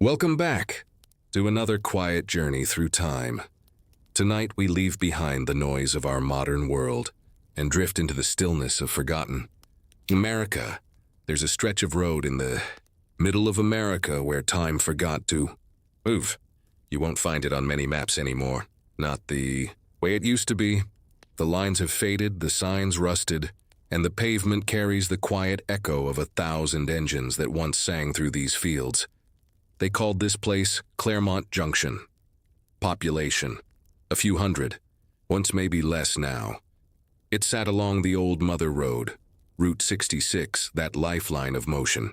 Welcome back to another quiet journey through time. Tonight we leave behind the noise of our modern world and drift into the stillness of forgotten America. There's a stretch of road in the middle of America where time forgot to move. You won't find it on many maps anymore. Not the way it used to be. The lines have faded, the signs rusted, and the pavement carries the quiet echo of 1,000 engines that once sang through these fields. They called this place Claremont Junction. Population, a few hundred, once maybe less now. It sat along the old Mother Road, Route 66, that lifeline of motion,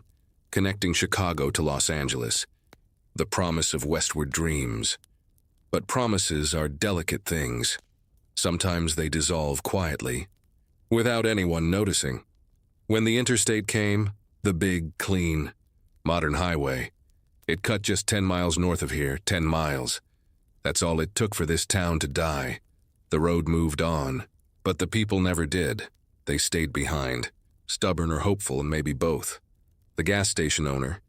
connecting Chicago to Los Angeles, the promise of westward dreams. But promises are delicate things. Sometimes they dissolve quietly, without anyone noticing. When the interstate came, the big, clean, modern highway, it cut just 10 miles north of here, 10 miles. That's all it took for this town to die. The road moved on, but the people never did. They stayed behind, stubborn or hopeful, and maybe both. The gas station owner,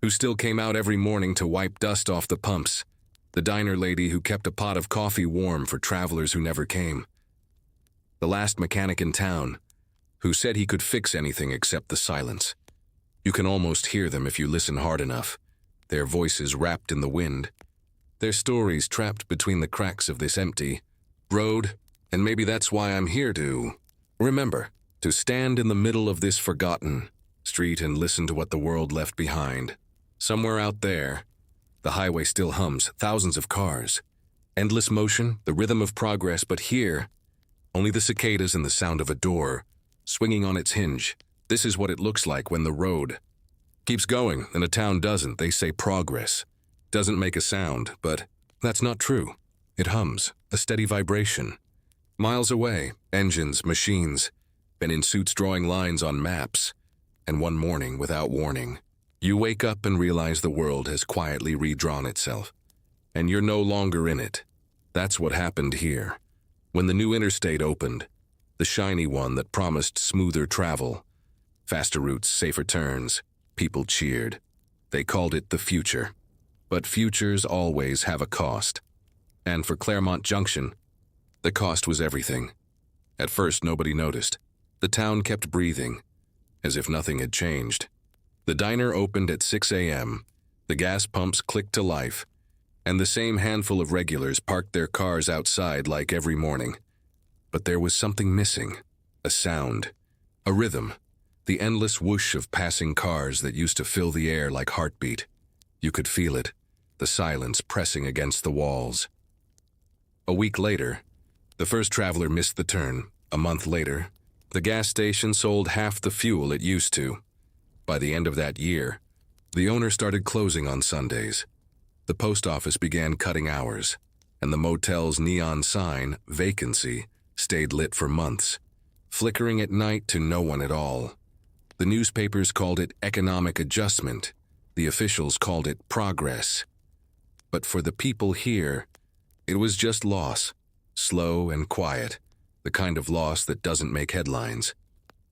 who still came out every morning to wipe dust off the pumps. The diner lady who kept a pot of coffee warm for travelers who never came. The last mechanic in town, who said he could fix anything except the silence. You can almost hear them if you listen hard enough. Their voices wrapped in the wind, their stories trapped between the cracks of this empty road, and maybe that's why I'm here to remember, to stand in the middle of this forgotten street and listen to what the world left behind. Somewhere out there, the highway still hums, thousands of cars, endless motion, the rhythm of progress, but here, only the cicadas and the sound of a door swinging on its hinge. This is what it looks like when the road keeps going and a town doesn't. They say progress doesn't make a sound, but that's not true. It hums, a steady vibration. Miles away, engines, machines, men in suits drawing lines on maps. And one morning, without warning, you wake up and realize the world has quietly redrawn itself. And you're no longer in it. That's what happened here. When the new interstate opened, the shiny one that promised smoother travel, faster routes, safer turns, people cheered. They called it the future. But futures always have a cost. And for Claremont Junction, the cost was everything. At first, nobody noticed. The town kept breathing, as if nothing had changed. The diner opened at 6 a.m., the gas pumps clicked to life, and the same handful of regulars parked their cars outside like every morning. But there was something missing. A sound. A rhythm. The endless whoosh of passing cars that used to fill the air like heartbeat. You could feel it, the silence pressing against the walls. A week later, the first traveler missed the turn. A month later, the gas station sold half the fuel it used to. By the end of that year, the owner started closing on Sundays. The post office began cutting hours, and the motel's neon sign, vacancy, stayed lit for months, flickering at night to no one at all. The newspapers called it economic adjustment. The officials called it progress. But for the people here, it was just loss, slow and quiet, the kind of loss that doesn't make headlines.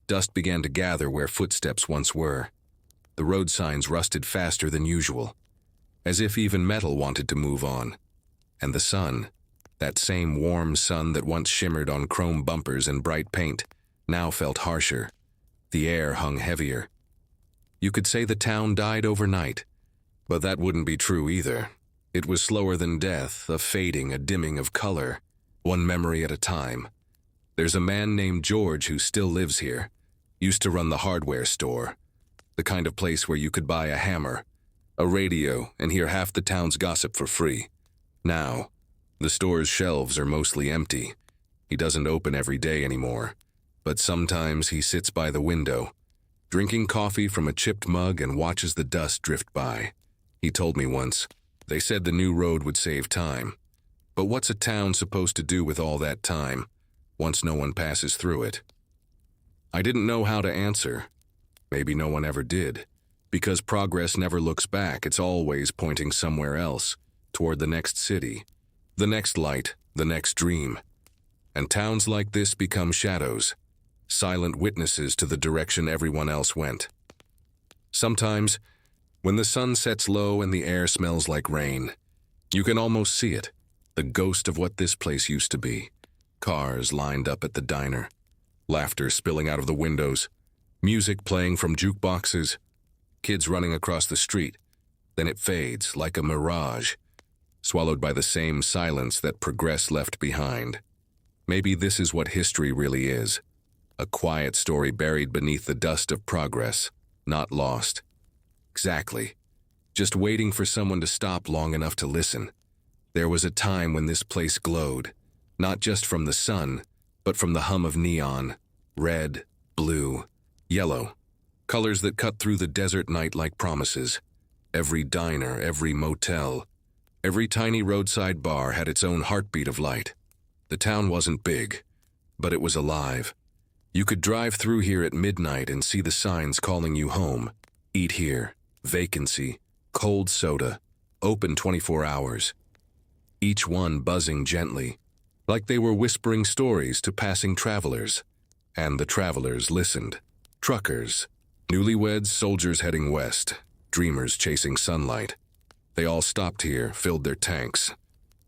Dust began to gather where footsteps once were. The road signs rusted faster than usual, as if even metal wanted to move on. And the sun, that same warm sun that once shimmered on chrome bumpers and bright paint, now felt harsher. The air hung heavier. You could say the town died overnight, but that wouldn't be true either. It was slower than death, a fading, a dimming of color, one memory at a time. There's a man named George who still lives here, used to run the hardware store, the kind of place where you could buy a hammer, a radio, and hear half the town's gossip for free. Now, the store's shelves are mostly empty. He doesn't open every day anymore. But sometimes he sits by the window, drinking coffee from a chipped mug and watches the dust drift by. He told me once, they said the new road would save time. But what's a town supposed to do with all that time, once no one passes through it? I didn't know how to answer. Maybe no one ever did. Because progress never looks back, it's always pointing somewhere else, toward the next city, the next light, the next dream. And towns like this become shadows, silent witnesses to the direction everyone else went. Sometimes, When the sun sets low and the air smells like rain, you can almost see it, the ghost of what this place used to be. Cars lined up at the diner, laughter spilling out of the windows, music playing from jukeboxes, kids running across the street. Then it fades like a mirage, swallowed by the same silence that progress left behind. Maybe this is what history really is, a quiet story buried beneath the dust of progress, not lost. Exactly. Just waiting for someone to stop long enough to listen. There was a time when this place glowed, not just from the sun, but from the hum of neon, red, blue, yellow, colors that cut through the desert night like promises. Every diner, every motel, every tiny roadside bar had its own heartbeat of light. The town wasn't big, but it was alive. You could drive through here at midnight and see the signs calling you home. Eat here, vacancy, cold soda, open 24 hours. Each one buzzing gently, like they were whispering stories to passing travelers. And the travelers listened. Truckers, newlyweds, soldiers heading west, dreamers chasing sunlight. They all stopped here, filled their tanks.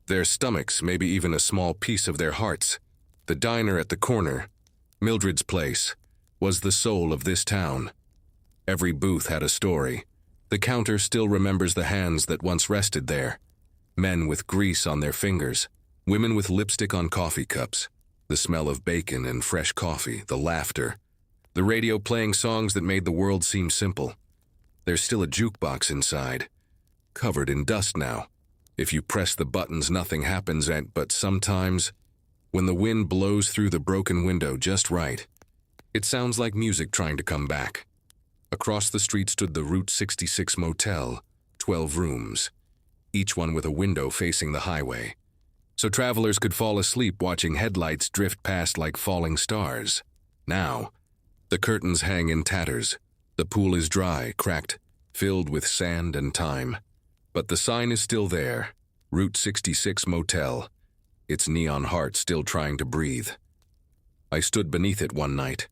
Their stomachs, maybe even a small piece of their hearts. The diner at the corner, Mildred's Place, was the soul of this town. Every booth had a story. The counter still remembers the hands that once rested there. Men with grease on their fingers, women with lipstick on coffee cups, the smell of bacon and fresh coffee, the laughter, the radio playing songs that made the world seem simple. There's still a jukebox inside, covered in dust now. If you press the buttons, nothing happens, but sometimes, when the wind blows through the broken window just right, it sounds like music trying to come back. Across the street stood the Route 66 motel, 12 rooms, each one with a window facing the highway, so travelers could fall asleep watching headlights drift past like falling stars. Now, the curtains hang in tatters. The pool is dry, cracked, filled with sand and time. But the sign is still there, Route 66 Motel, its neon heart still trying to breathe. I stood beneath it one night,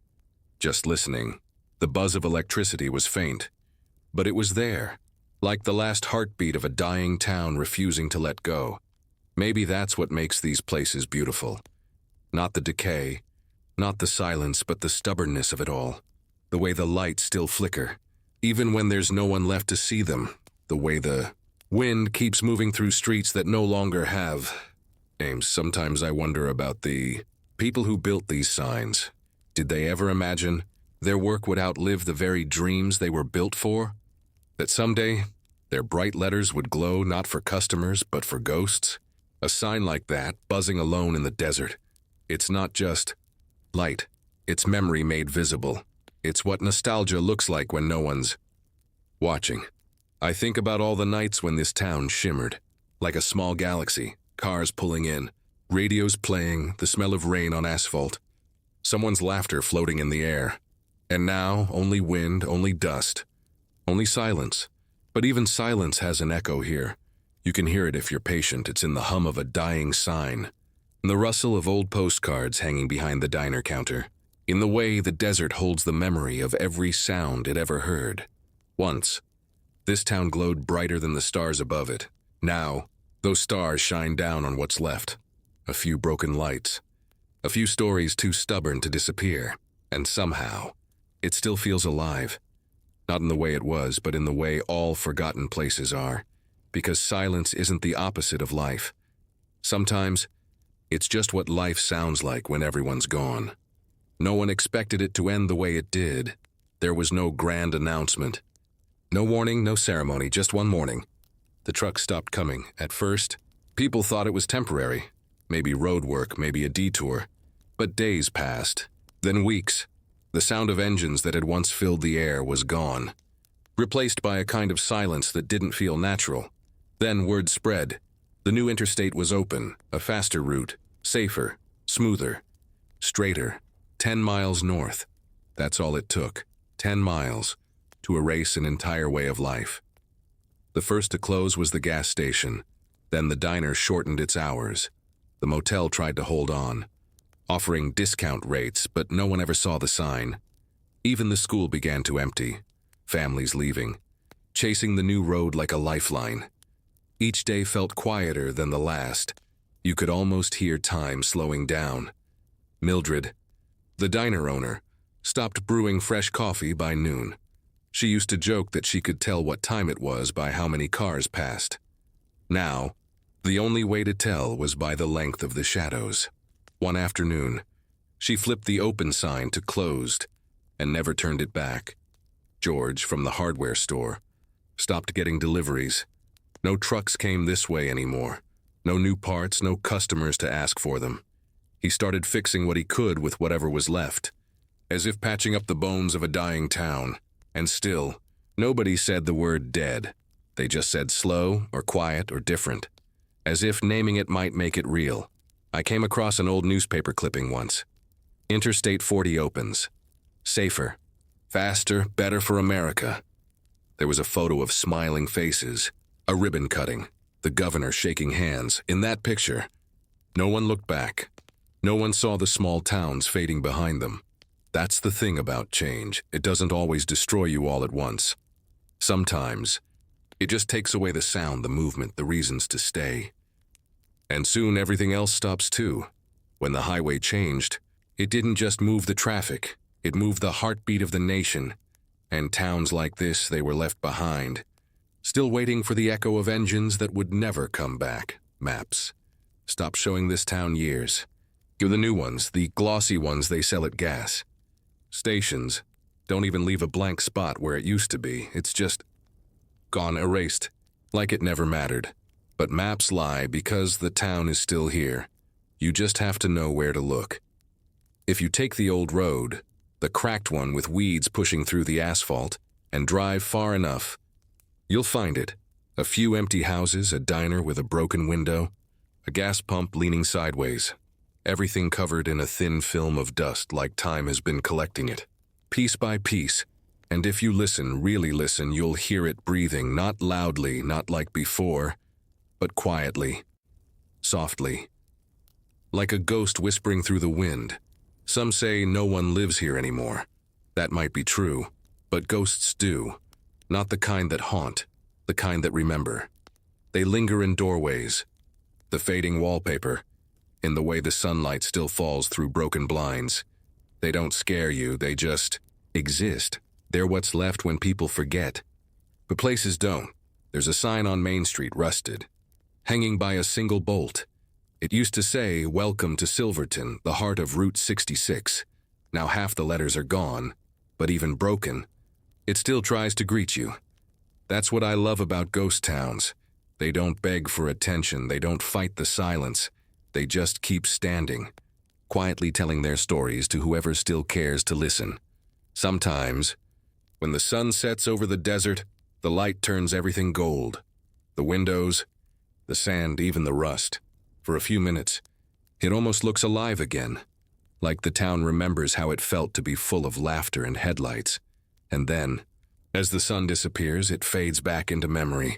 just listening. The buzz of electricity was faint, but it was there, like the last heartbeat of a dying town refusing to let go. Maybe that's what makes these places beautiful. Not the decay, not the silence, but the stubbornness of it all. The way the lights still flicker, even when there's no one left to see them. The way the wind keeps moving through streets that no longer have names. Sometimes I wonder about the people who built these signs. Did they ever imagine their work would outlive the very dreams they were built for? That someday, their bright letters would glow not for customers, but for ghosts? A sign like that, buzzing alone in the desert. It's not just light. It's memory made visible. It's what nostalgia looks like when no one's watching. I think about all the nights when this town shimmered, like a small galaxy, cars pulling in, radios playing, the smell of rain on asphalt, someone's laughter floating in the air. And now, only wind, only dust, only silence. But even silence has an echo here. You can hear it if you're patient. It's in the hum of a dying sign, in the rustle of old postcards hanging behind the diner counter, in the way the desert holds the memory of every sound it ever heard. Once, this town glowed brighter than the stars above it. Now, those stars shine down on what's left. A few broken lights, a few stories too stubborn to disappear, and somehow, it still feels alive. Not in the way it was, but in the way all forgotten places are. Because silence isn't the opposite of life. Sometimes, it's just what life sounds like when everyone's gone. No one expected it to end the way it did. There was no grand announcement. No warning, no ceremony, just one morning. The truck stopped coming. At first, people thought it was temporary. Maybe road work, maybe a detour. But days passed, then weeks. The sound of engines that had once filled the air was gone, replaced by a kind of silence that didn't feel natural. Then word spread. The new interstate was open, a faster route, safer, smoother, straighter, 10 miles north. That's all it took, 10 miles, to erase an entire way of life. The first to close was the gas station. Then the diner shortened its hours. The motel tried to hold on, offering discount rates, but no one ever saw the sign. Even the school began to empty, families leaving. chasing the new road like a lifeline. Each day felt quieter than the last. You could almost hear time slowing down. Mildred, the diner owner, stopped brewing fresh coffee by noon. She used to joke that she could tell what time it was by how many cars passed. Now, the only way to tell was by the length of the shadows. One afternoon, she flipped the open sign to closed and never turned it back. George, from the hardware store, stopped getting deliveries. No trucks came this way anymore. No new parts, no customers to ask for them. He started fixing what he could with whatever was left, as if patching up the bones of a dying town. And still, nobody said the word dead. They just said slow or quiet or different, as if naming it might make it real. I came across an old newspaper clipping once. Interstate 40 opens. Safer, faster, better for America. There was a photo of smiling faces, a ribbon cutting, the governor shaking hands. In that picture, no one looked back. No one saw the small towns fading behind them. That's the thing about change. It doesn't always destroy you all at once. Sometimes, it just takes away the sound, the movement, the reasons to stay. And soon everything else stops too. When the highway changed, it didn't just move the traffic, it moved the heartbeat of the nation. And towns like this, they were left behind, still waiting for the echo of engines that would never come back. Maps. Stop showing this town years. Give the new ones, the glossy ones they sell at gas. Stations don't even leave a blank spot where it used to be. It's just gone, erased, like it never mattered. But maps lie because the town is still here. You just have to know where to look. If you take the old road, the cracked one with weeds pushing through the asphalt, and drive far enough, you'll find it. A few empty houses, a diner with a broken window, a gas pump leaning sideways. Everything covered in a thin film of dust like time has been collecting it. Piece by piece. And if you listen, really listen, you'll hear it breathing, not loudly, not like before, but quietly, softly. Like a ghost whispering through the wind. Some say no one lives here anymore. That might be true, but ghosts do. Not the kind that haunt, the kind that remember. They linger in doorways, the fading wallpaper, in the way the sunlight still falls through broken blinds. They don't scare you, they just exist. They're what's left when people forget. But places don't. There's a sign on Main Street, rusted, hanging by a single bolt. It used to say, "Welcome to Silverton, the heart of Route 66. Now half the letters are gone, but even broken, it still tries to greet you. That's what I love about ghost towns. They don't beg for attention, they don't fight the silence. They just keep standing, quietly telling their stories to whoever still cares to listen. Sometimes, when the sun sets over the desert, the light turns everything gold. The windows, the sand, even the rust. For a few minutes, it almost looks alive again, like the town remembers how it felt to be full of laughter and headlights. And then, as the sun disappears, it fades back into memory.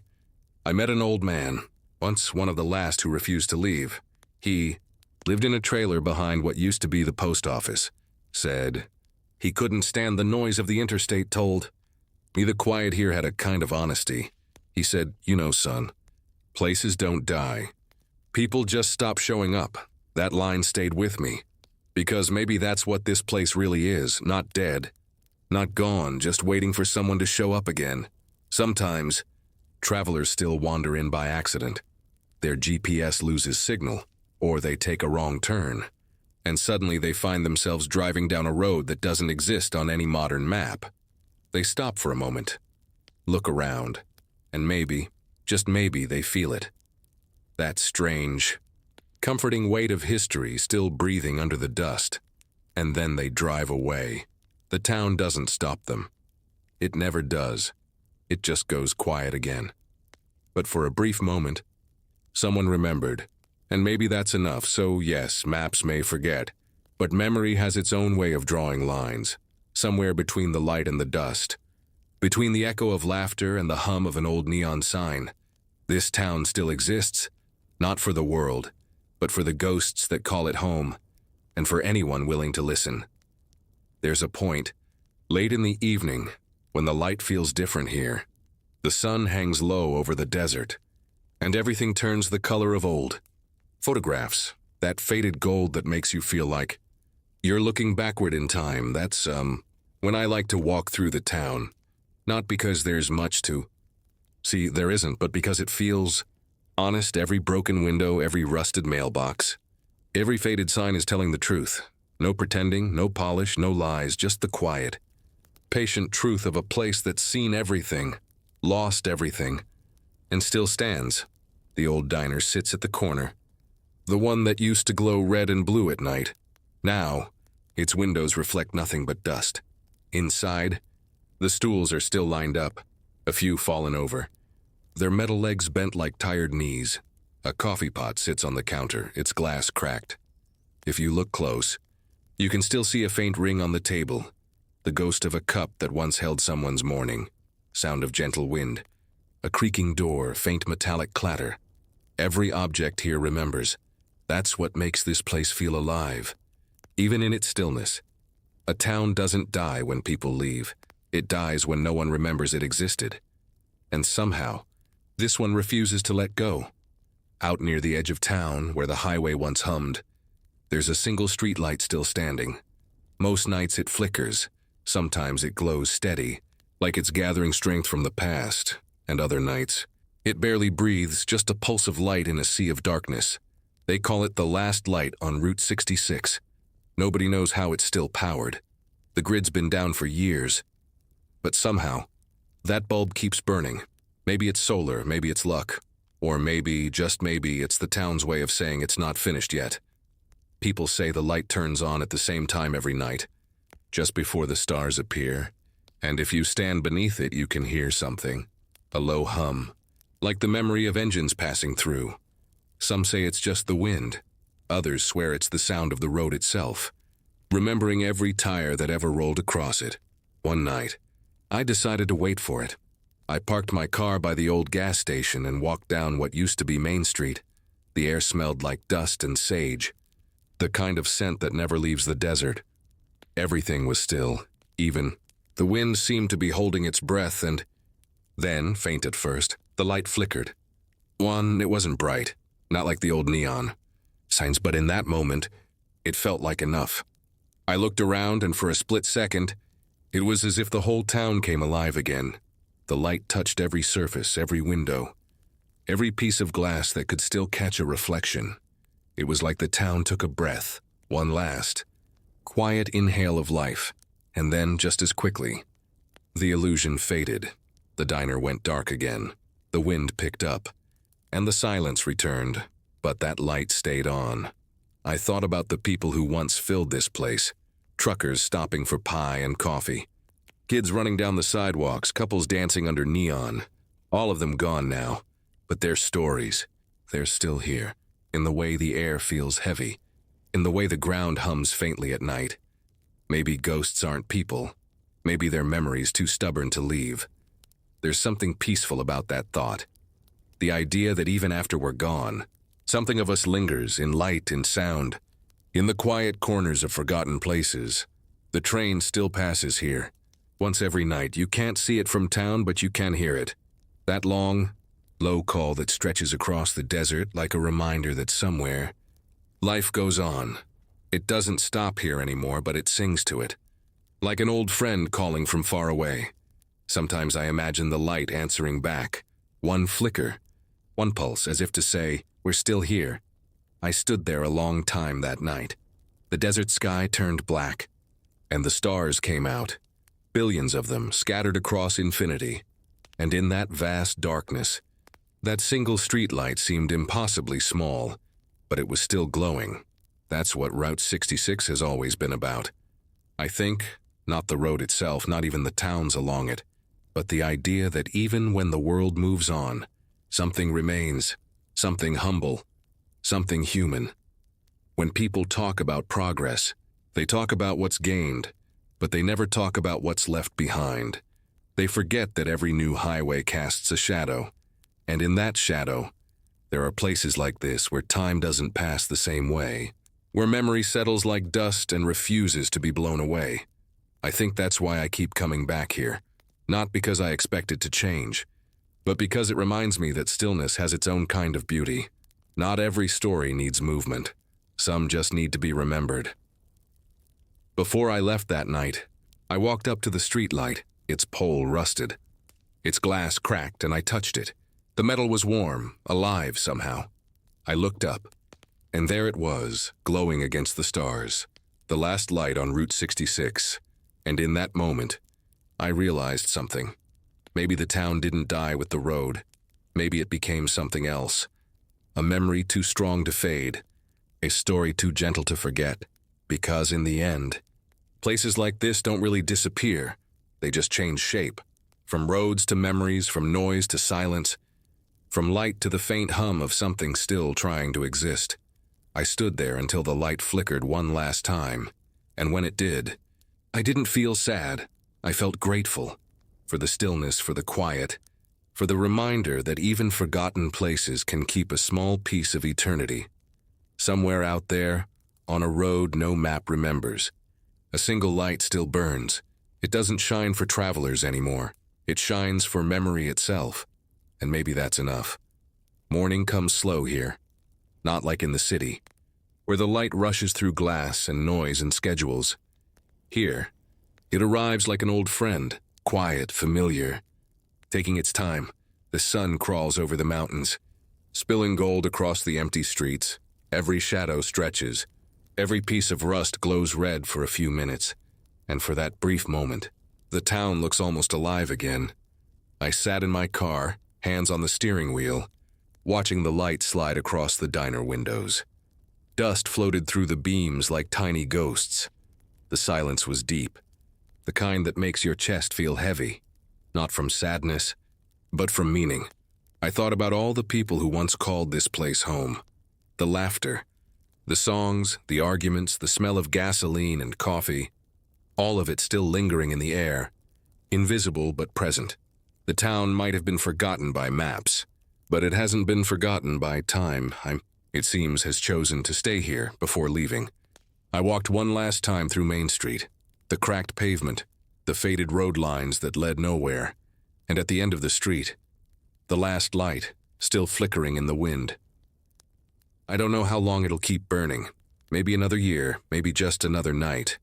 I met an old man, once one of the last who refused to leave. He lived in a trailer behind what used to be the post office. Said he couldn't stand the noise of the interstate. Told me the quiet here had a kind of honesty. He said, "You know, son, places don't die. People just stop showing up." That line stayed with me, because maybe that's what this place really is, not dead, not gone, just waiting for someone to show up again. Sometimes, travelers still wander in by accident. Their GPS loses signal, or they take a wrong turn, and suddenly they find themselves driving down a road that doesn't exist on any modern map. They stop for a moment, look around, and maybe, just maybe, they feel it. That strange, comforting weight of history still breathing under the dust, and then they drive away. The town doesn't stop them. It never does. It just goes quiet again. But for a brief moment, someone remembered. And maybe that's enough, so yes, maps may forget. But memory has its own way of drawing lines, somewhere between the light and the dust, between the echo of laughter and the hum of an old neon sign. This town still exists, not for the world, but for the ghosts that call it home, and for anyone willing to listen. There's a point, late in the evening, when the light feels different here. The sun hangs low over the desert, and everything turns the color of old. Photographs, that faded gold that makes you feel like you're looking backward in time. That's, when I like to walk through the town. Not because there's much to see, there isn't, but because it feels honest. Every broken window, every rusted mailbox, every faded sign is telling the truth. No pretending, no polish, no lies, just the quiet, patient truth of a place that's seen everything, lost everything, and still stands. The old diner sits at the corner, the one that used to glow red and blue at night. Now, its windows reflect nothing but dust. Inside, the stools are still lined up, a few fallen over, their metal legs bent like tired knees. A coffee pot sits on the counter, its glass cracked. If you look close, you can still see a faint ring on the table, the ghost of a cup that once held someone's morning. Sound of gentle wind, a creaking door, faint metallic clatter. Every object here remembers. That's what makes this place feel alive, even in its stillness. A town doesn't die when people leave. It dies when no one remembers it existed. And somehow, this one refuses to let go. Out near the edge of town, where the highway once hummed, there's a single streetlight still standing. Most nights it flickers. Sometimes it glows steady, like it's gathering strength from the past. And other nights, it barely breathes, just a pulse of light in a sea of darkness. They call it the last light on Route 66. Nobody knows how it's still powered. The grid's been down for years. But somehow, that bulb keeps burning. Maybe it's solar, maybe it's luck, or maybe, just maybe, it's the town's way of saying it's not finished yet. People say the light turns on at the same time every night, just before the stars appear, and if you stand beneath it, you can hear something, a low hum, like the memory of engines passing through. Some say it's just the wind. Others swear it's the sound of the road itself, remembering every tire that ever rolled across it. One night, I decided to wait for it. I parked my car by the old gas station and walked down what used to be Main Street. The air smelled like dust and sage, the kind of scent that never leaves the desert. Everything was still, even. The wind seemed to be holding its breath, and then, faint at first, the light flickered. It wasn't bright, not like the old neon signs, but in that moment, it felt like enough. I looked around, and for a split second, it was as if the whole town came alive again. The light touched every surface, every window, every piece of glass that could still catch a reflection. It was like the town took a breath, one last, quiet inhale of life, and then, just as quickly, the illusion faded. The diner went dark again, the wind picked up, and the silence returned, but that light stayed on. I thought about the people who once filled this place, truckers stopping for pie and coffee, kids running down the sidewalks, couples dancing under neon, all of them gone now, but their stories, they're still here, in the way the air feels heavy, in the way the ground hums faintly at night. Maybe ghosts aren't people. Maybe their memories too stubborn to leave. There's something peaceful about that thought. The idea that even after we're gone, something of us lingers in light and sound, in the quiet corners of forgotten places. The train still passes here, once every night. You can't see it from town, but you can hear it. That long, low call that stretches across the desert like a reminder that somewhere, life goes on. It doesn't stop here anymore, but it sings to it, like an old friend calling from far away. Sometimes I imagine the light answering back, one flicker, one pulse, as if to say, we're still here. I stood there a long time that night. The desert sky turned black, and the stars came out, billions of them scattered across infinity. And in that vast darkness, that single streetlight seemed impossibly small, but it was still glowing. That's what Route 66 has always been about. I think, not the road itself, not even the towns along it, but the idea that even when the world moves on, something remains, something humble, something human. When people talk about progress, they talk about what's gained, but they never talk about what's left behind. They forget that every new highway casts a shadow, and in that shadow, there are places like this where time doesn't pass the same way, where memory settles like dust and refuses to be blown away. I think that's why I keep coming back here, not because I expect it to change, but because it reminds me that stillness has its own kind of beauty. Not every story needs movement. Some just need to be remembered. Before I left that night, I walked up to the streetlight, its pole rusted. Its glass cracked and I touched it. The metal was warm, alive somehow. I looked up, and there it was, glowing against the stars, the last light on Route 66. And in that moment, I realized something. Maybe the town didn't die with the road. Maybe it became something else. A memory too strong to fade, a story too gentle to forget. Because in the end, places like this don't really disappear. They just change shape. From roads to memories, from noise to silence, from light to the faint hum of something still trying to exist. I stood there until the light flickered one last time, and when it did, I didn't feel sad. I felt grateful for the stillness, for the quiet, for the reminder that even forgotten places can keep a small piece of eternity. Somewhere out there, on a road no map remembers, a single light still burns. It doesn't shine for travelers anymore. It shines for memory itself. And maybe that's enough. Morning comes slow here, not like in the city, where the light rushes through glass and noise and schedules. Here, it arrives like an old friend, quiet, familiar. Taking its time, the sun crawls over the mountains, spilling gold across the empty streets. Every shadow stretches. Every piece of rust glows red for a few minutes. And for that brief moment, the town looks almost alive again. I sat in my car, hands on the steering wheel, watching the light slide across the diner windows. Dust floated through the beams like tiny ghosts. The silence was deep, the kind that makes your chest feel heavy, not from sadness, but from meaning. I thought about all the people who once called this place home. The laughter, the songs, the arguments, the smell of gasoline and coffee, all of it still lingering in the air, invisible but present. The town might have been forgotten by maps, but it hasn't been forgotten by time. It seems has chosen to stay here before leaving. I walked one last time through Main Street, the cracked pavement, the faded road lines that led nowhere, and at the end of the street, the last light, still flickering in the wind. I don't know how long it'll keep burning. Maybe another year, maybe just another night.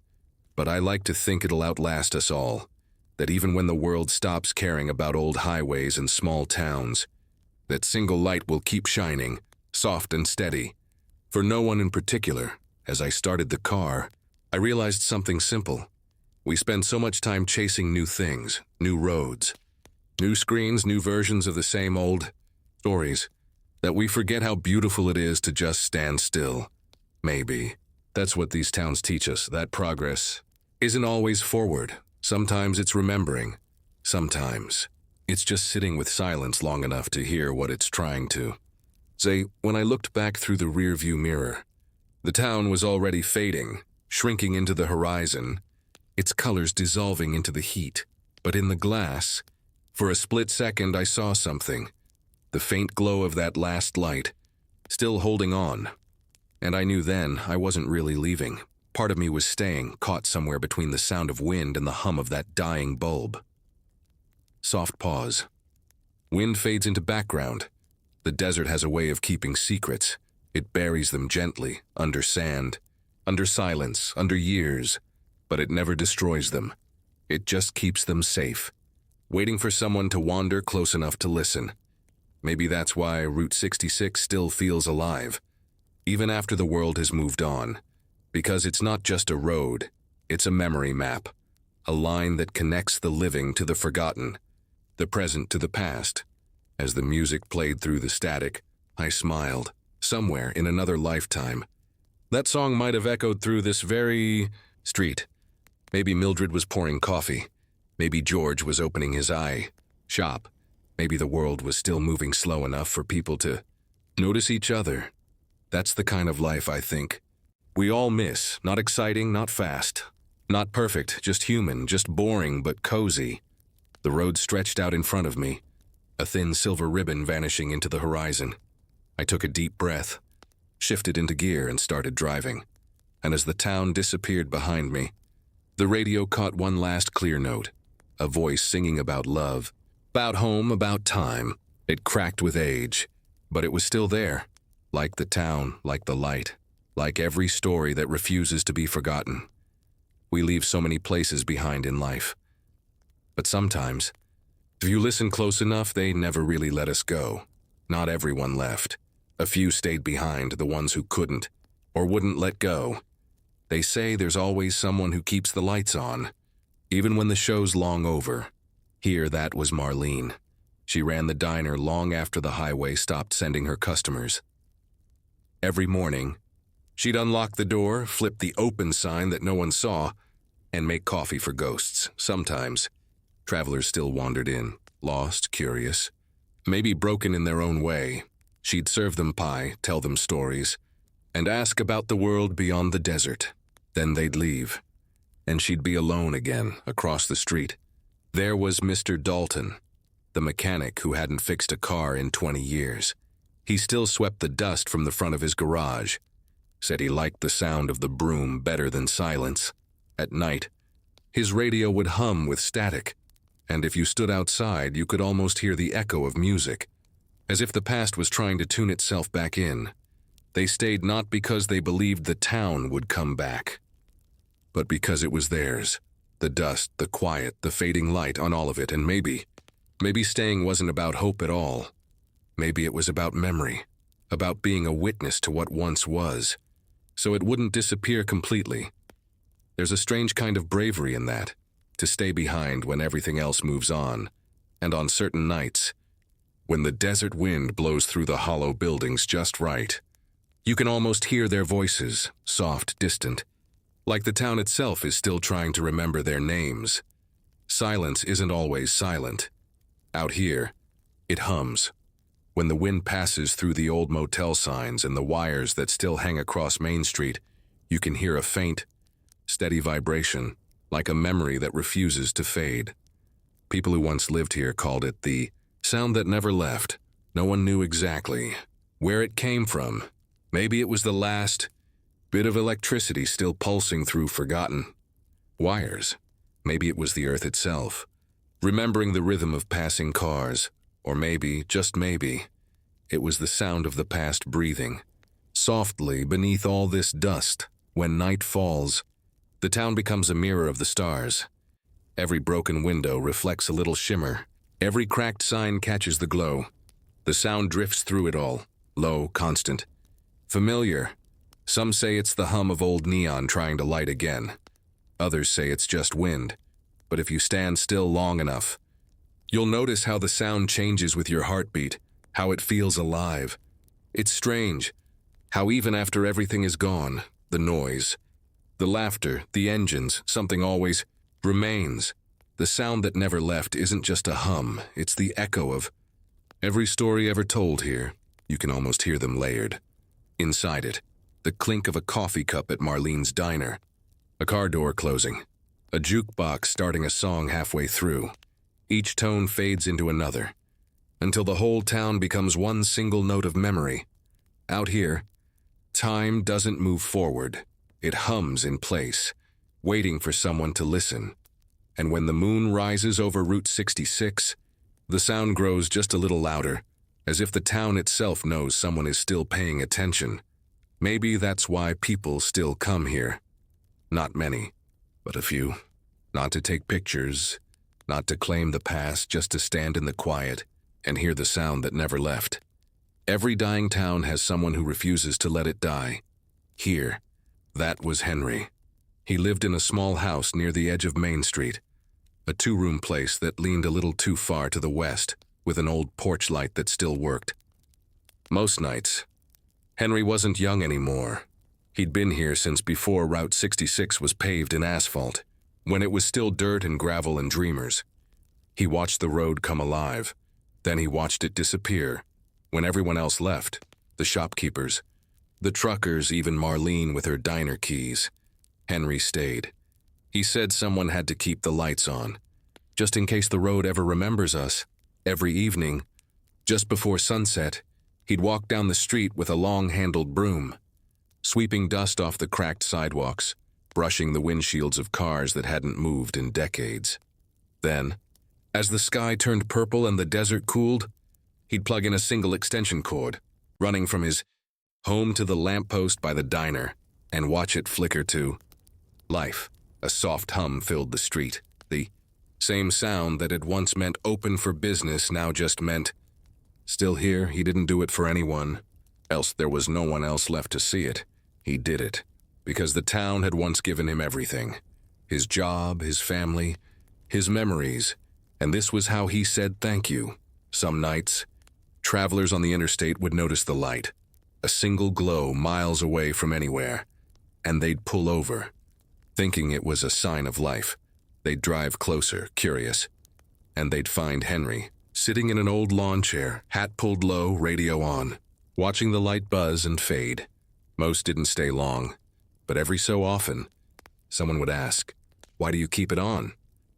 But I like to think it'll outlast us all. That even when the world stops caring about old highways and small towns, that single light will keep shining, soft and steady. For no one in particular, as I started the car, I realized something simple. We spend so much time chasing new things, new roads, new screens, new versions of the same old stories, that we forget how beautiful it is to just stand still. Maybe. That's what these towns teach us, that progress isn't always forward. Sometimes it's remembering. Sometimes it's just sitting with silence long enough to hear what it's trying to say. When I looked back through the rearview mirror, the town was already fading, shrinking into the horizon, its colors dissolving into the heat. But in the glass, for a split second I saw something, the faint glow of that last light, still holding on. And I knew then I wasn't really leaving. Part of me was staying, caught somewhere between the sound of wind and the hum of that dying bulb. Soft pause. Wind fades into background. The desert has a way of keeping secrets. It buries them gently, under sand, under silence, under years, but it never destroys them. It just keeps them safe, waiting for someone to wander close enough to listen. Maybe that's why Route 66 still feels alive, even after the world has moved on. Because it's not just a road, it's a memory map, a line that connects the living to the forgotten, the present to the past. As the music played through the static, I smiled. Somewhere in another lifetime, that song might have echoed through this very street. Maybe Mildred was pouring coffee. Maybe George was opening his shop. Maybe the world was still moving slow enough for people to notice each other. That's the kind of life I think we all miss. Not exciting, not fast, not perfect, just human, just boring but cozy. The road stretched out in front of me, a thin silver ribbon vanishing into the horizon. I took a deep breath, shifted into gear and started driving. And as the town disappeared behind me, the radio caught one last clear note, a voice singing about love, About home, about time. It cracked with age, but it was still there. Like the town, like the light, like every story that refuses to be forgotten. We leave so many places behind in life. But sometimes, if you listen close enough, they never really let us go. Not everyone left. A few stayed behind, the ones who couldn't, or wouldn't let go. They say there's always someone who keeps the lights on, even when the show's long over. Here, that was Marlene. She ran the diner long after the highway stopped sending her customers. Every morning, she'd unlock the door, flip the open sign that no one saw, and make coffee for ghosts. Sometimes, travelers still wandered in, lost, curious, maybe broken in their own way. She'd serve them pie, tell them stories, and ask about the world beyond the desert. Then they'd leave, and she'd be alone again across the street. There was Mr. Dalton, the mechanic who hadn't fixed a car in 20 years. He still swept the dust from the front of his garage, said he liked the sound of the broom better than silence. At night, his radio would hum with static, and if you stood outside, you could almost hear the echo of music, as if the past was trying to tune itself back in. They stayed not because they believed the town would come back, but because it was theirs. The dust, the quiet, the fading light on all of it, and maybe staying wasn't about hope at all. Maybe it was about memory, about being a witness to what once was, so it wouldn't disappear completely. There's a strange kind of bravery in that, to stay behind when everything else moves on, and on certain nights, when the desert wind blows through the hollow buildings just right, you can almost hear their voices, soft, distant, like the town itself is still trying to remember their names. Silence isn't always silent. Out here, it hums. When the wind passes through the old motel signs and the wires that still hang across Main Street, you can hear a faint, steady vibration, like a memory that refuses to fade. People who once lived here called it the sound that never left. No one knew exactly where it came from. Maybe it was the last bit of electricity still pulsing through forgotten wires. Maybe it was the earth itself, remembering the rhythm of passing cars. Or maybe, just maybe, it was the sound of the past breathing. Softly beneath all this dust, when night falls, the town becomes a mirror of the stars. Every broken window reflects a little shimmer. Every cracked sign catches the glow. The sound drifts through it all, low, constant, familiar. Some say it's the hum of old neon trying to light again. Others say it's just wind. But if you stand still long enough, you'll notice how the sound changes with your heartbeat, how it feels alive. It's strange, how even after everything is gone, the noise, the laughter, the engines, something always remains. The sound that never left isn't just a hum, it's the echo of every story ever told here. You can almost hear them layered. Inside it, the clink of a coffee cup at Marlene's diner, a car door closing, a jukebox starting a song halfway through. Each tone fades into another, until the whole town becomes one single note of memory. Out here, time doesn't move forward. It hums in place, waiting for someone to listen. And when the moon rises over Route 66, the sound grows just a little louder, as if the town itself knows someone is still paying attention. Maybe that's why people still come here. Not many, but a few. Not to take pictures, not to claim the past, just to stand in the quiet and hear the sound that never left. Every dying town has someone who refuses to let it die. Here, that was Henry. He lived in a small house near the edge of Main Street, a two-room place that leaned a little too far to the west, with an old porch light that still worked. Most nights, Henry wasn't young anymore. He'd been here since before Route 66 was paved in asphalt, when it was still dirt and gravel and dreamers. He watched the road come alive. Then he watched it disappear. When everyone else left, the shopkeepers, the truckers, even Marlene with her diner keys, Henry stayed. He said someone had to keep the lights on, just in case the road ever remembers us. Every evening, just before sunset, he'd walk down the street with a long-handled broom, sweeping dust off the cracked sidewalks, brushing the windshields of cars that hadn't moved in decades. Then, As the sky turned purple and the desert cooled, he'd plug in a single extension cord, running from his home to the lamppost by the diner, and watch it flicker to life. A soft hum filled the street. The same sound that had once meant open for business now just meant still here. He didn't do it for anyone else. There was no one else left to see it. He did it because the town had once given him everything. His job, his family, his memories. And this was how he said thank you. Some nights, travelers on the interstate would notice the light, a single glow miles away from anywhere, and they'd pull over, thinking it was a sign of life. They'd drive closer, curious, and they'd find Henry, sitting in an old lawn chair, hat pulled low, radio on, watching the light buzz and fade. Most didn't stay long, but every so often, someone would ask, "Why do you keep it on?"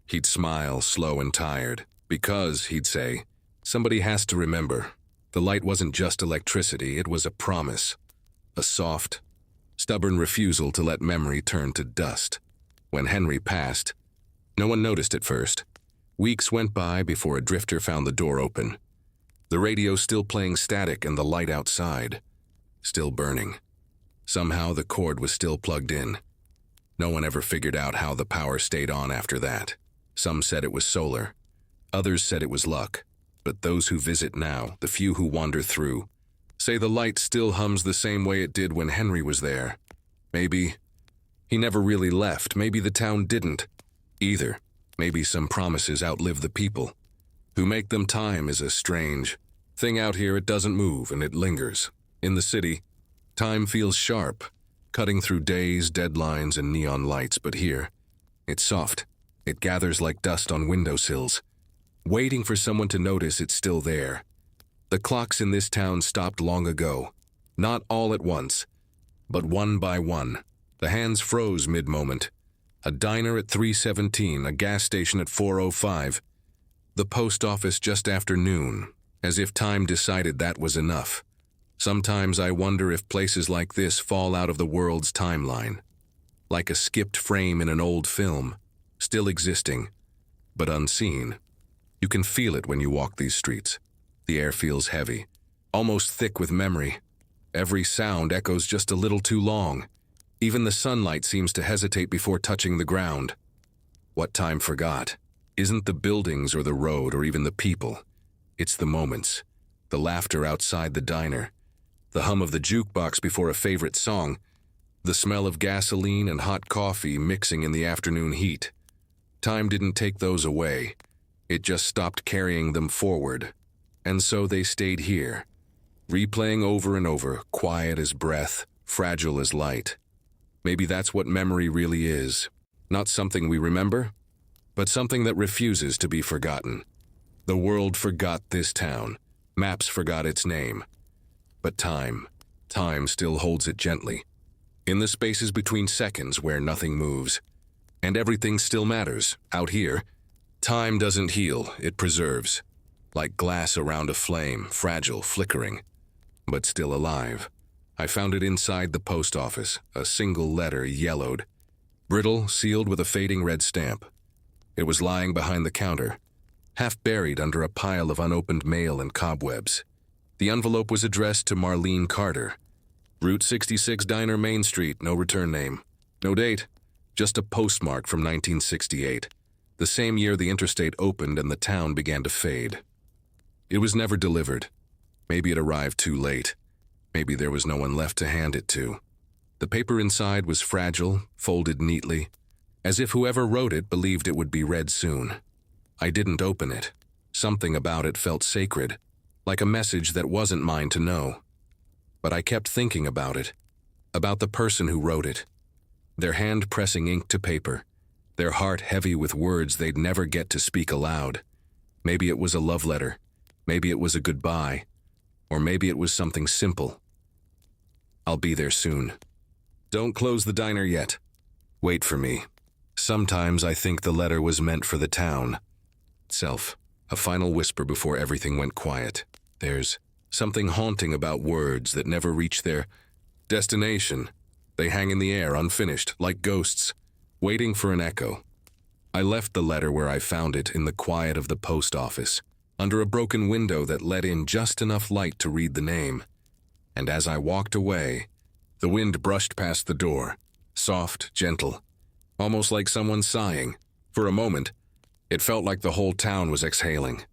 He'd smile, slow and tired, because, he'd say, somebody has to remember. The light wasn't just electricity, it was a promise, a soft, stubborn refusal to let memory turn to dust. When Henry passed, no one noticed at first. Weeks went by before a drifter found the door open. The radio still playing static and the light outside, still burning. Somehow the cord was still plugged in. No one ever figured out how the power stayed on after that. Some said it was solar. Others said it was luck. But those who visit now, the few who wander through, say the light still hums the same way it did when Henry was there. Maybe he never really left. Maybe the town didn't either. Maybe some promises outlive the people who make them. Time is a strange thing out here. It doesn't move and it lingers. In the city, time feels sharp, cutting through days, deadlines, and neon lights. But here, it's soft. It gathers like dust on windowsills, waiting for someone to notice it's still there. The clocks in this town stopped long ago, not all at once, but one by one. The hands froze mid-moment. A diner at 3:17, a gas station at 4:05, the post office just after noon, as if time decided that was enough. Sometimes I wonder if places like this fall out of the world's timeline, like a skipped frame in an old film, still existing, but unseen. You can feel it when you walk these streets. The air feels heavy, almost thick with memory. Every sound echoes just a little too long. Even the sunlight seems to hesitate before touching the ground. What time forgot isn't the buildings or the road or even the people. It's the moments, the laughter outside the diner, the hum of the jukebox before a favorite song, the smell of gasoline and hot coffee mixing in the afternoon heat. Time didn't take those away. It just stopped carrying them forward. And so they stayed here, replaying over and over, quiet as breath, fragile as light. Maybe that's what memory really is. Not something we remember, but something that refuses to be forgotten. The world forgot this town. Maps forgot its name. But time still holds it gently. In the spaces between seconds where nothing moves. And everything still matters. Out here, time doesn't heal, it preserves. Like glass around a flame, fragile, flickering, but still alive. I found it inside the post office, a single letter, yellowed, brittle, sealed with a fading red stamp. It was lying behind the counter, half buried under a pile of unopened mail and cobwebs. The envelope was addressed to Marlene Carter. Route 66 Diner, Main Street, no return name. No date, just a postmark from 1968, the same year the interstate opened and the town began to fade. It was never delivered. Maybe it arrived too late. Maybe there was no one left to hand it to. The paper inside was fragile, folded neatly, as if whoever wrote it believed it would be read soon. I didn't open it. Something about it felt sacred, like a message that wasn't mine to know. But I kept thinking about it, about the person who wrote it. Their hand pressing ink to paper, their heart heavy with words they'd never get to speak aloud. Maybe it was a love letter, maybe it was a goodbye, or maybe it was something simple. I'll be there soon. Don't close the diner yet. Wait for me. Sometimes I think the letter was meant for the town itself, a final whisper before everything went quiet. There's something haunting about words that never reach their destination. They hang in the air unfinished, like ghosts, waiting for an echo. I left the letter where I found it in the quiet of the post office, under a broken window that let in just enough light to read the name. And as I walked away, the wind brushed past the door, soft, gentle, almost like someone sighing. For a moment, it felt like the whole town was exhaling,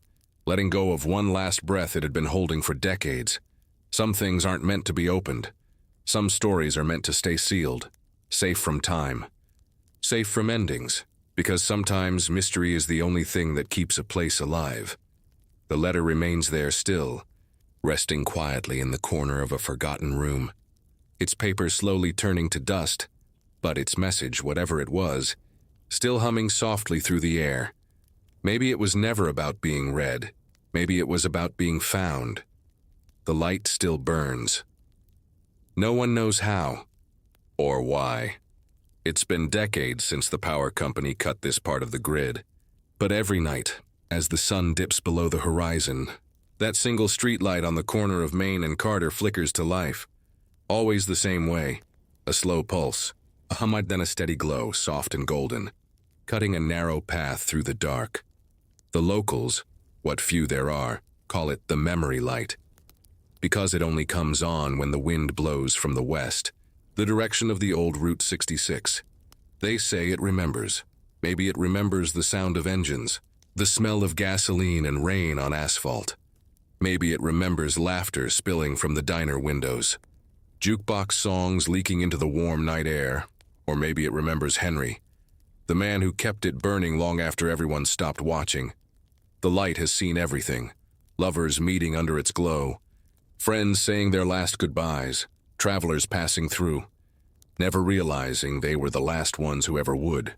letting go of one last breath it had been holding for decades. Some things aren't meant to be opened. Some stories are meant to stay sealed, safe from time, safe from endings, because sometimes mystery is the only thing that keeps a place alive. The letter remains there still, resting quietly in the corner of a forgotten room, its paper slowly turning to dust, but its message, whatever it was, still humming softly through the air. Maybe it was never about being read. Maybe it was about being found. The light still burns. No one knows how or why. It's been decades since the power company cut this part of the grid. But every night, as the sun dips below the horizon, that single streetlight on the corner of Main and Carter flickers to life. Always the same way. A slow pulse, a hum, then a steady glow, soft and golden, cutting a narrow path through the dark. The locals, what few there are, call it the memory light, because it only comes on when the wind blows from the west, the direction of the old Route 66. They say it remembers. Maybe it remembers the sound of engines, the smell of gasoline and rain on asphalt. Maybe it remembers laughter spilling from the diner windows, jukebox songs leaking into the warm night air. Or maybe it remembers Henry, the man who kept it burning long after everyone stopped watching. The light has seen everything, lovers meeting under its glow, friends saying their last goodbyes, travelers passing through, never realizing they were the last ones who ever would.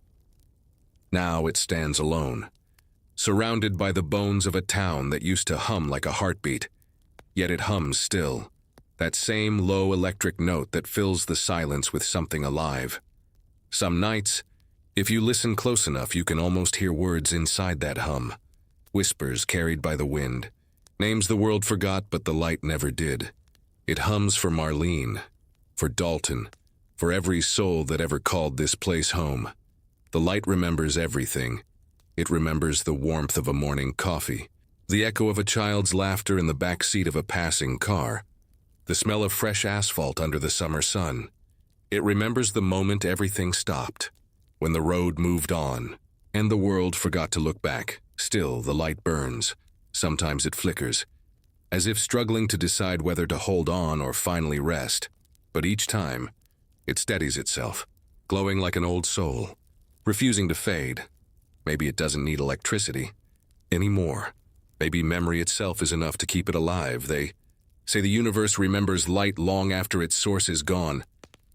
Now it stands alone, surrounded by the bones of a town that used to hum like a heartbeat, yet it hums still, that same low electric note that fills the silence with something alive. Some nights, if you listen close enough, you can almost hear words inside that hum, whispers carried by the wind, names the world forgot but the light never did. It hums for Marlene, for Dalton, for every soul that ever called this place home. The light remembers everything. It remembers the warmth of a morning coffee, the echo of a child's laughter in the back seat of a passing car, the smell of fresh asphalt under the summer sun. It remembers the moment everything stopped, when the road moved on, and the world forgot to look back. Still, the light burns. Sometimes it flickers, as if struggling to decide whether to hold on or finally rest. But each time, it steadies itself, glowing like an old soul, refusing to fade. Maybe it doesn't need electricity anymore. Maybe memory itself is enough to keep it alive. They say the universe remembers light long after its source is gone,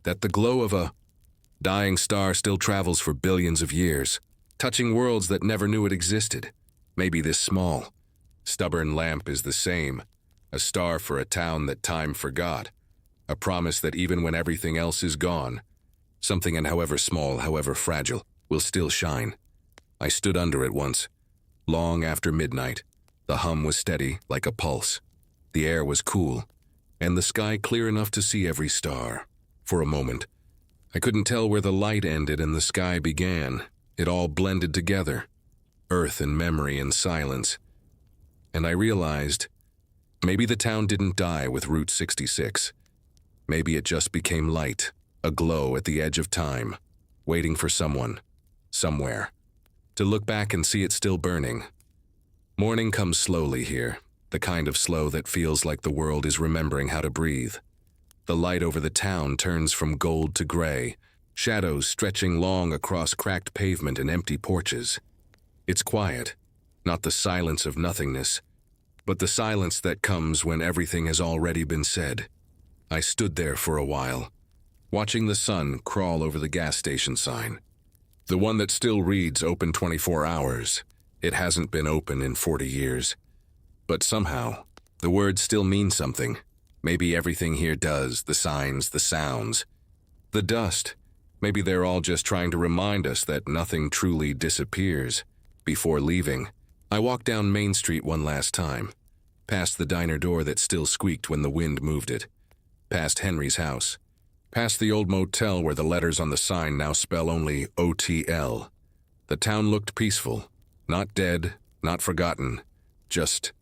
that the glow of a dying star still travels for billions of years, touching worlds that never knew it existed. Maybe this small, stubborn lamp is the same, a star for a town that time forgot, a promise that even when everything else is gone, something, and however small, however fragile, will still shine. I stood under it once, long after midnight. The hum was steady, like a pulse. The air was cool, and the sky clear enough to see every star. For a moment, I couldn't tell where the light ended and the sky began. It all blended together, earth and memory and silence. And I realized, maybe the town didn't die with Route 66. Maybe it just became light, a glow at the edge of time, waiting for someone, somewhere, to look back and see it still burning. Morning comes slowly here, the kind of slow that feels like the world is remembering how to breathe. The light over the town turns from gold to gray, shadows stretching long across cracked pavement and empty porches. It's quiet, not the silence of nothingness, but the silence that comes when everything has already been said. I stood there for a while, watching the sun crawl over the gas station sign. The one that still reads open 24 hours. It hasn't been open in 40 years. But somehow, the words still mean something. Maybe everything here does, the signs, the sounds, the dust. Maybe they're all just trying to remind us that nothing truly disappears. Before leaving, I walked down Main Street one last time, past the diner door that still squeaked when the wind moved it, past Henry's house, past the old motel where the letters on the sign now spell only OTL. The town looked peaceful, not dead, not forgotten, just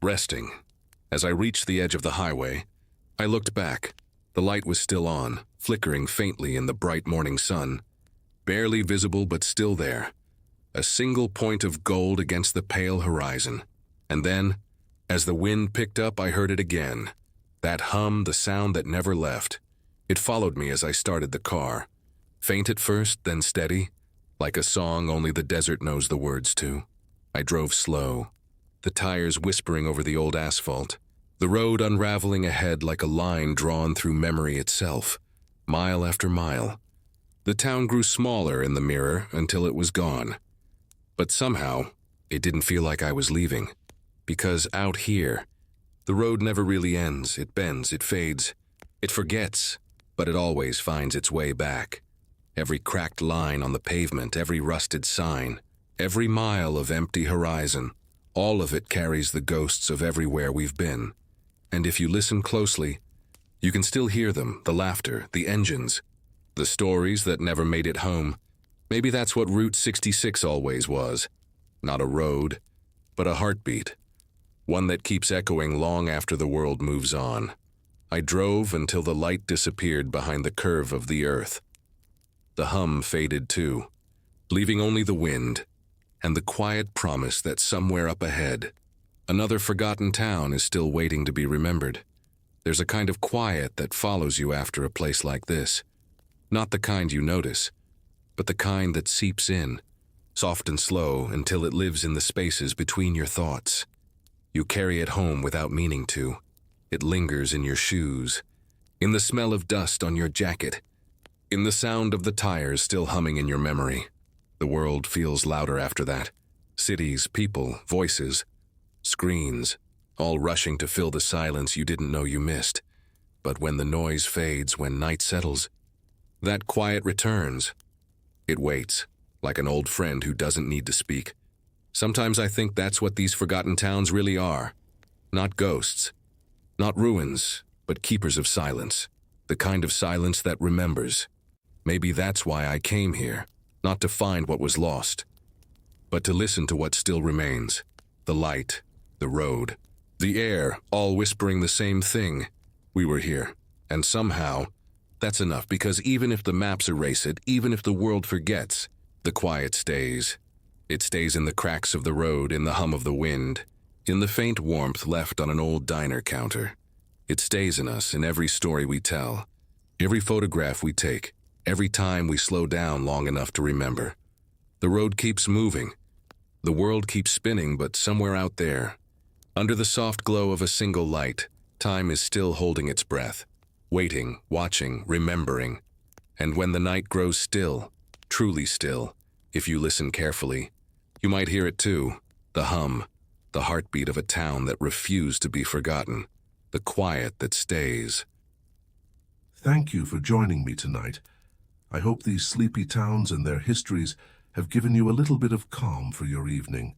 resting. As I reached the edge of the highway, I looked back. The light was still on, flickering faintly in the bright morning sun, barely visible but still there, a single point of gold against the pale horizon. And then, as the wind picked up, I heard it again. That hum, the sound that never left. It followed me as I started the car. Faint at first, then steady, like a song only the desert knows the words to. I drove slow, the tires whispering over the old asphalt, the road unraveling ahead like a line drawn through memory itself, mile after mile. The town grew smaller in the mirror until it was gone. But somehow, it didn't feel like I was leaving. Because out here, the road never really ends. It bends, it fades, it forgets, but it always finds its way back. Every cracked line on the pavement, every rusted sign, every mile of empty horizon, all of it carries the ghosts of everywhere we've been. And if you listen closely, you can still hear them, the laughter, the engines, the stories that never made it home. Maybe that's what Route 66 always was. Not a road, but a heartbeat. One that keeps echoing long after the world moves on. I drove until the light disappeared behind the curve of the earth. The hum faded too, leaving only the wind and the quiet promise that somewhere up ahead, another forgotten town is still waiting to be remembered. There's a kind of quiet that follows you after a place like this. Not the kind you notice, but the kind that seeps in, soft and slow until it lives in the spaces between your thoughts. You carry it home without meaning to. It lingers in your shoes, in the smell of dust on your jacket, in the sound of the tires still humming in your memory. The world feels louder after that. Cities, people, voices, screens, all rushing to fill the silence you didn't know you missed. But when the noise fades, when night settles, that quiet returns. It waits, like an old friend who doesn't need to speak. Sometimes I think that's what these forgotten towns really are. Not ghosts, not ruins, but keepers of silence. The kind of silence that remembers. Maybe that's why I came here, not to find what was lost, but to listen to what still remains. The light, the road, the air, all whispering the same thing. We were here, and somehow, that's enough, because even if the maps erase it, even if the world forgets, the quiet stays. It stays in the cracks of the road, in the hum of the wind, in the faint warmth left on an old diner counter. It stays in us in every story we tell, every photograph we take, every time we slow down long enough to remember. The road keeps moving. The world keeps spinning, but somewhere out there, under the soft glow of a single light, time is still holding its breath, waiting, watching, remembering. And when the night grows still, truly still, if you listen carefully, you might hear it too, the hum, the heartbeat of a town that refused to be forgotten, the quiet that stays. Thank you for joining me tonight. I hope these sleepy towns and their histories have given you a little bit of calm for your evening.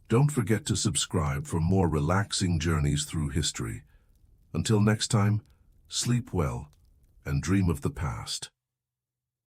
Don't forget to subscribe for more relaxing journeys through history. Until next time, sleep well and dream of the past.